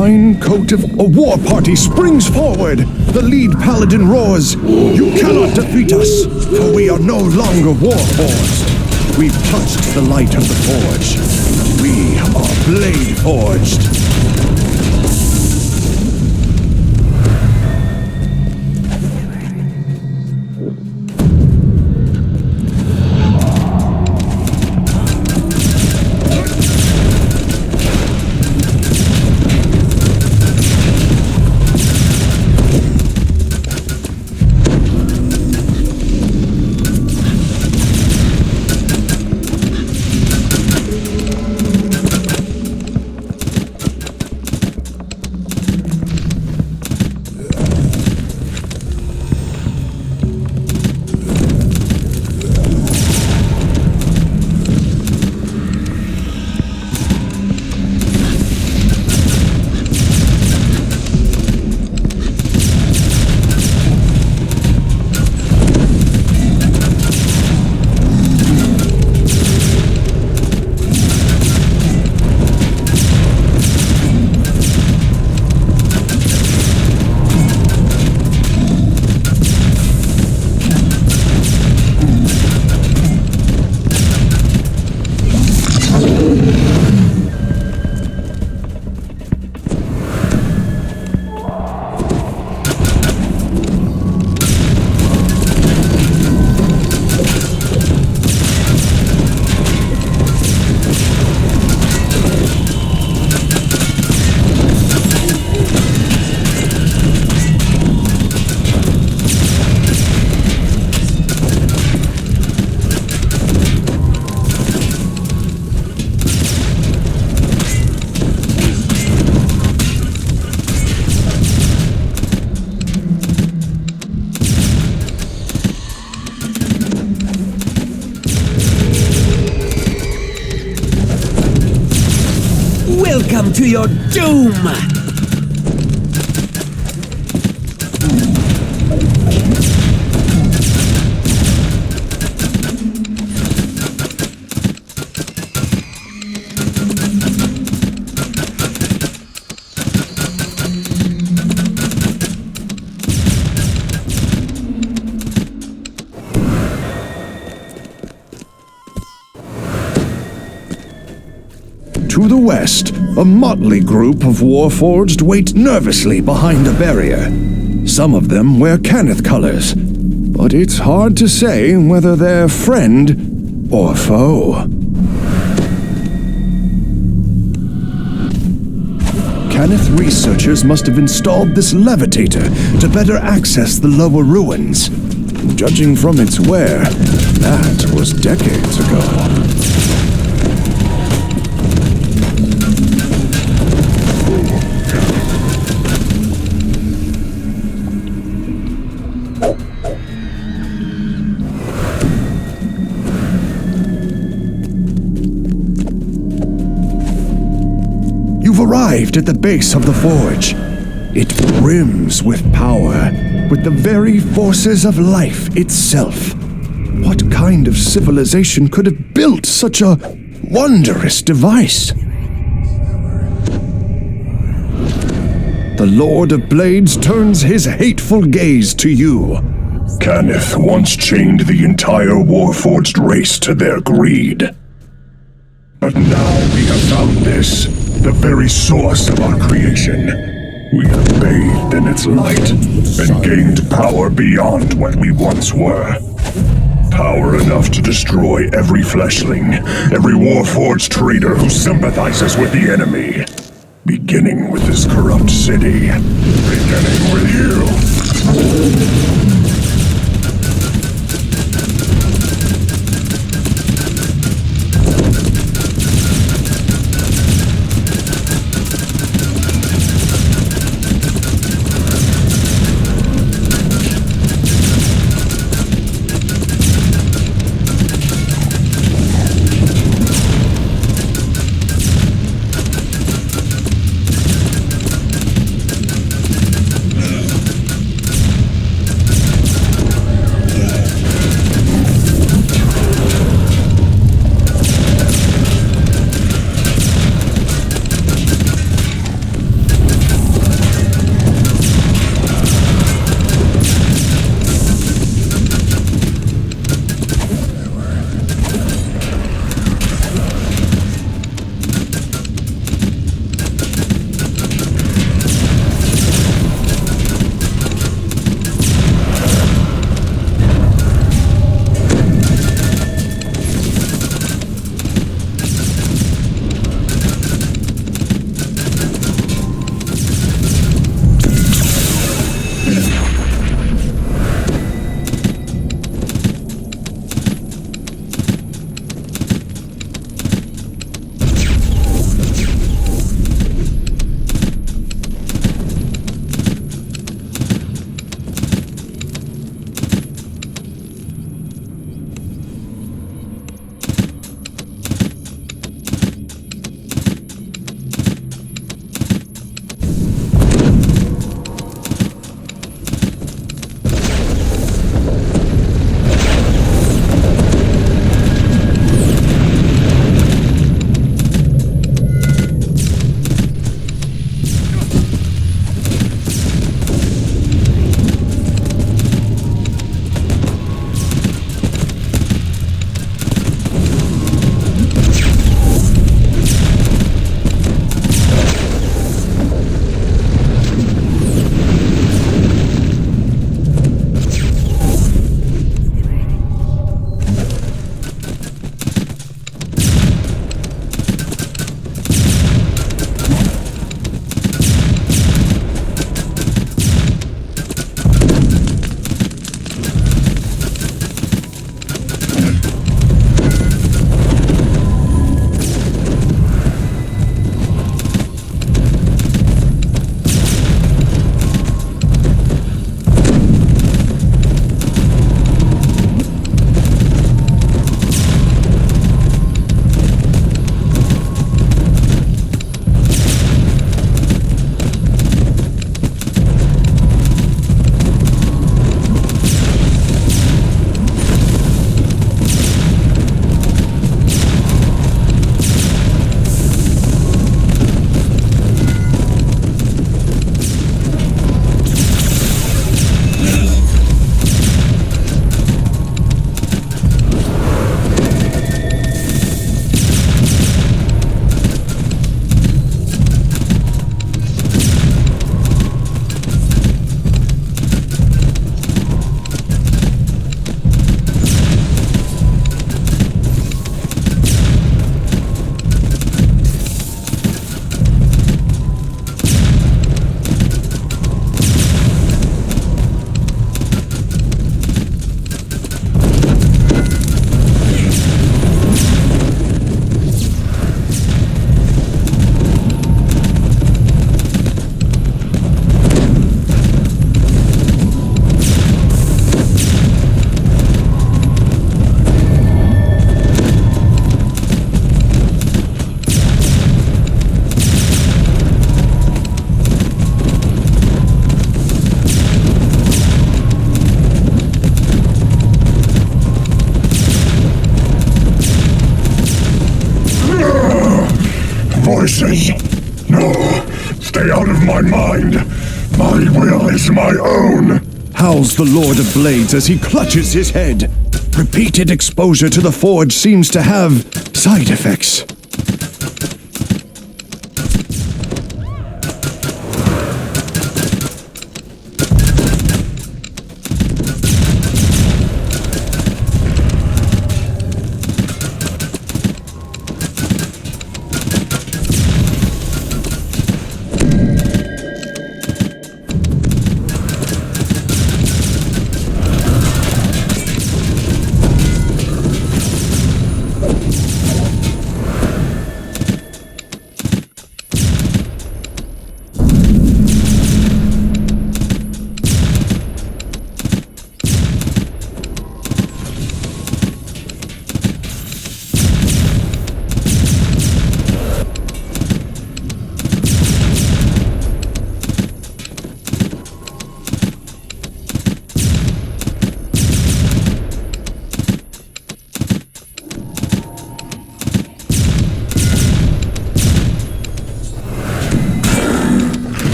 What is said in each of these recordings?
fine coat of a war party springs forward. The lead paladin roars, "You cannot defeat us, for we are no longer war-forged. We've touched the light of the forge. We are blade-forged." Welcome to your doom! To the west, a motley group of Warforged wait nervously behind a barrier. Some of them wear Cannith colors, but it's hard to say whether they're friend or foe. Cannith researchers must have installed this levitator to better access the lower ruins. Judging from its wear, that was decades ago. Arrived at the base of the forge. It brims with power, with the very forces of life itself. What kind of civilization could have built such a wondrous device? The Lord of Blades turns his hateful gaze to you. Cannith once chained the entire Warforged race to their greed. But now we have found this, the very source of our creation. We have bathed in its light and gained power beyond what we once were. Power enough to destroy every fleshling, every Warforged traitor who sympathizes with the enemy. Beginning with this corrupt city. Beginning with you. forge. No, stay out of my mind. My will is my own. Howls the Lord of Blades as he clutches his head. Repeated exposure to the forge seems to have side effects.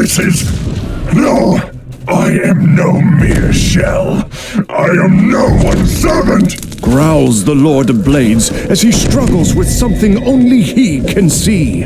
voices! No, I am no mere shell. I am no one's servant! Growls the Lord of Blades as he struggles with something only he can see.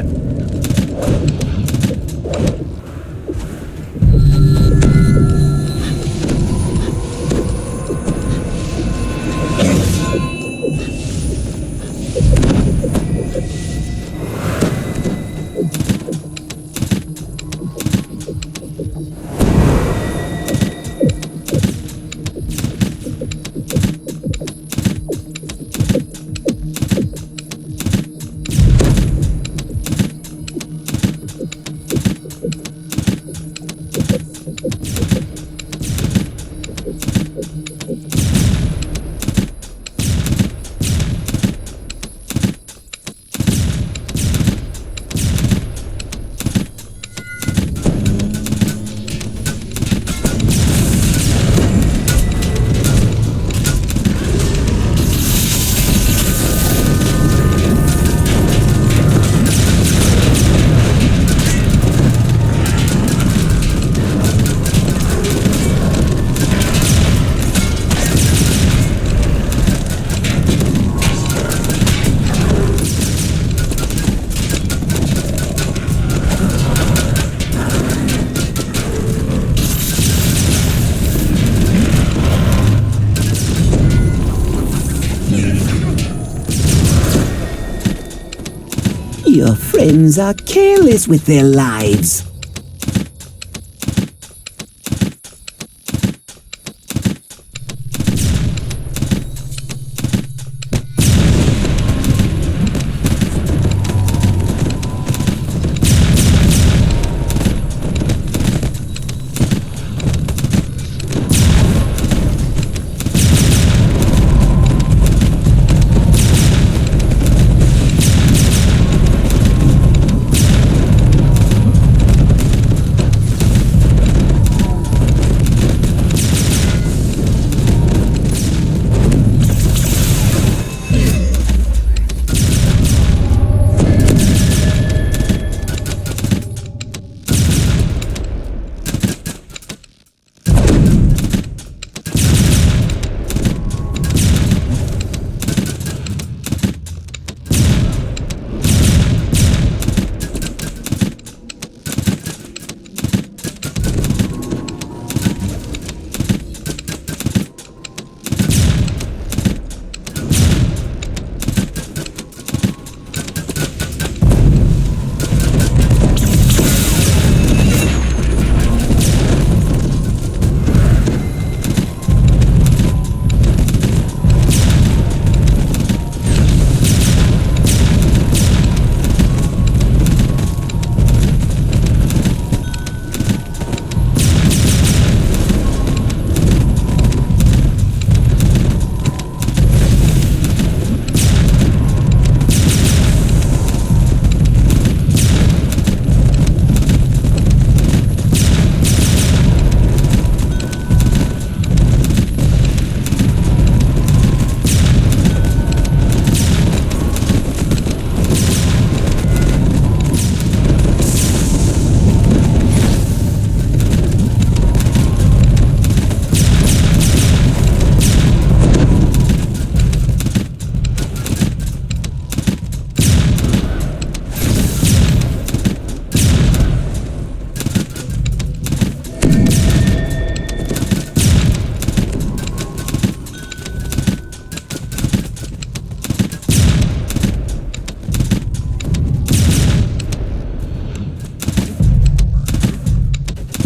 Your friends are careless with their lives.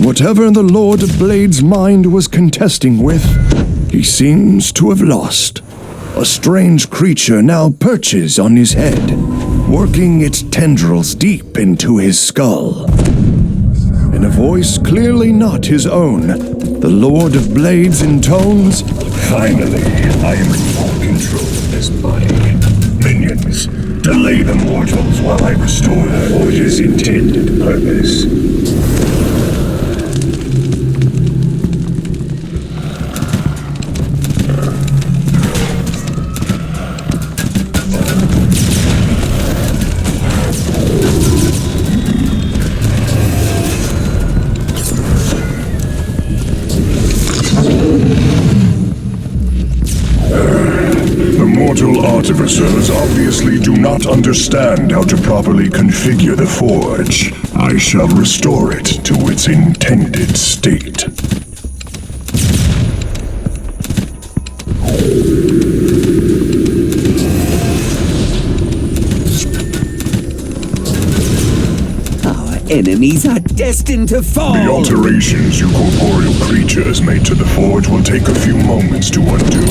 Whatever the Lord of Blade's mind was contesting with, he seems to have lost. A strange creature now perches on his head, working its tendrils deep into his skull. In a voice clearly not his own, the Lord of Blades intones, Finally, I am in full control of this body. Minions, delay the mortals while I restore the Forge's intended purpose. Artificers obviously do not understand how to properly configure the forge. I shall restore it to its intended state. Our enemies are destined to fall. The alterations you corporeal creatures made to the forge will take a few moments to undo.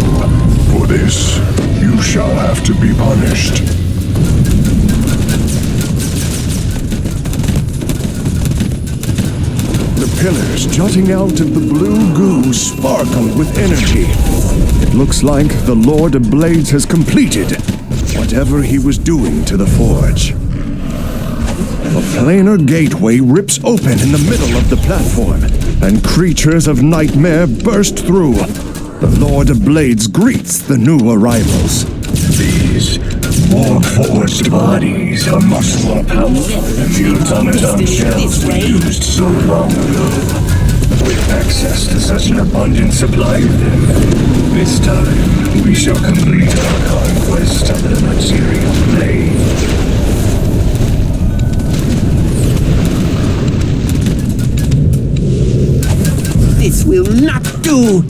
For this, you shall have to be punished. The pillars jutting out of the blue goo sparkle with energy. It looks like the Lord of Blades has completed whatever he was doing to the forge. A planar gateway rips open in the middle of the platform, and creatures of nightmare burst through. The Lord of Blades greets the new arrivals. These war-forged bodies are much more powerful than the automaton shells we used so long ago. With access to such an abundant supply of them, this time we shall complete our conquest of the material plane. This will not do!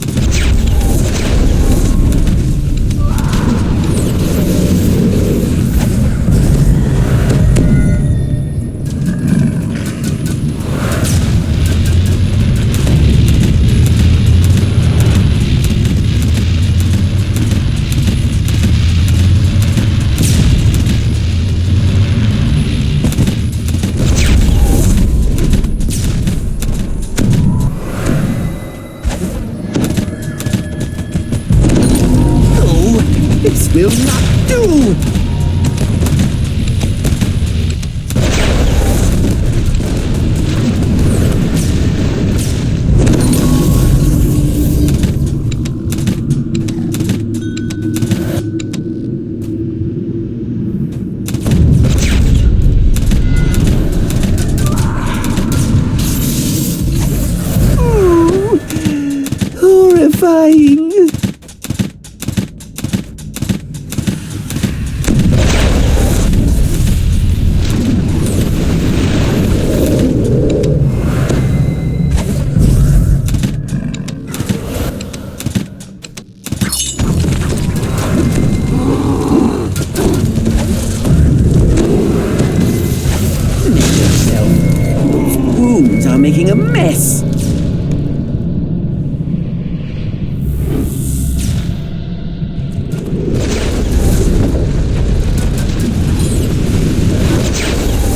wounds are making a mess.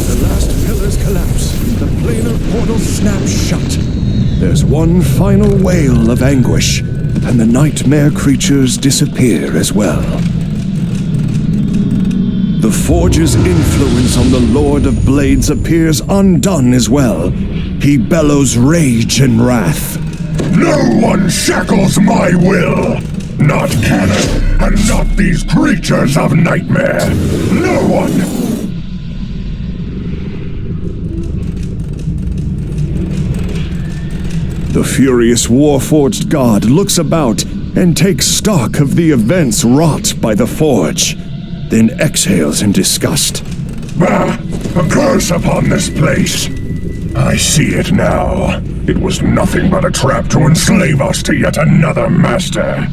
The last pillars collapse. The planar portal snaps shut. There's one final wail of anguish, and the nightmare creatures disappear as well. The Forge's influence on the Lord of Blades appears undone as well. He bellows rage and wrath. No one shackles my will! Not Kenneth, and not these creatures of nightmare! No one! The furious Warforged god looks about and takes stock of the events wrought by the Forge, then exhales in disgust. Bah! A curse upon this place! I see it now. It was nothing but a trap to enslave us to yet another master.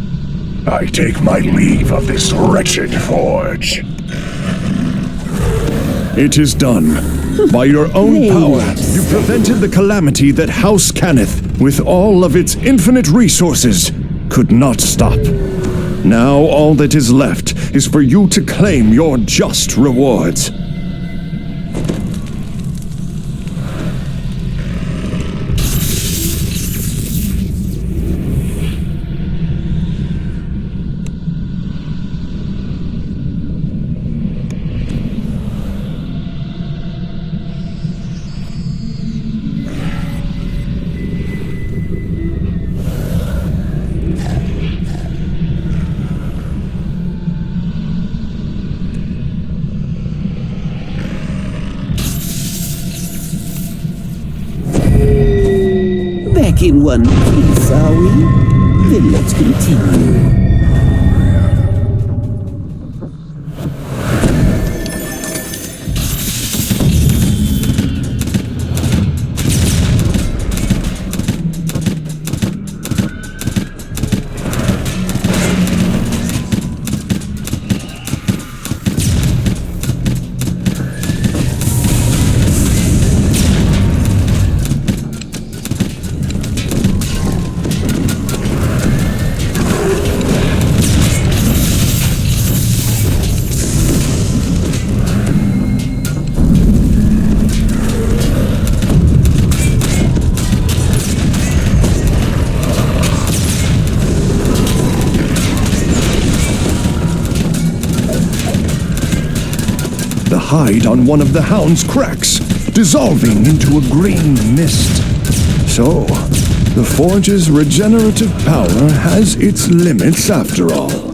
I take my leave of this wretched Forge. It is done. By your own power, you prevented the calamity that House Cannith, with all of its infinite resources, could not stop. Now all that is left is for you to claim your just rewards. Back in one piece, are we? Then let's continue. The hide on one of the hounds cracks, dissolving into a green mist. So, the Forge's regenerative power has its limits after all.